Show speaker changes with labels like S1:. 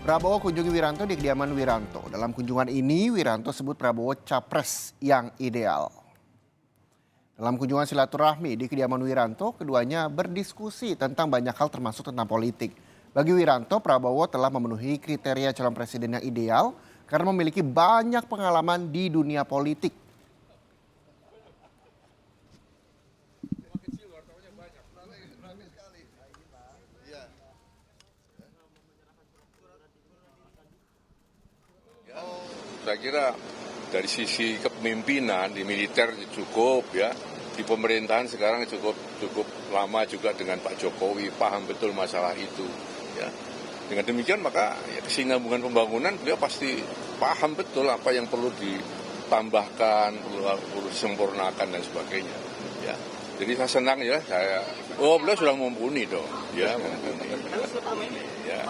S1: Prabowo kunjungi Wiranto di kediaman Wiranto. Dalam kunjungan ini, Wiranto sebut Prabowo capres yang ideal. Dalam kunjungan silaturahmi di kediaman Wiranto, keduanya berdiskusi tentang banyak hal termasuk tentang politik. Bagi Wiranto, Prabowo telah memenuhi kriteria calon presiden yang ideal karena memiliki banyak pengalaman di dunia politik.
S2: Saya kira dari sisi kepemimpinan di militer cukup ya, di pemerintahan sekarang cukup lama juga dengan Pak Jokowi, paham betul masalah itu. Ya. Dengan demikian maka ya, kesinambungan pembangunan beliau pasti paham betul apa yang perlu ditambahkan, perlu disempurnakan dan sebagainya. Ya. Jadi saya senang ya, beliau sudah mumpuni dong, ya mumpuni. Ya.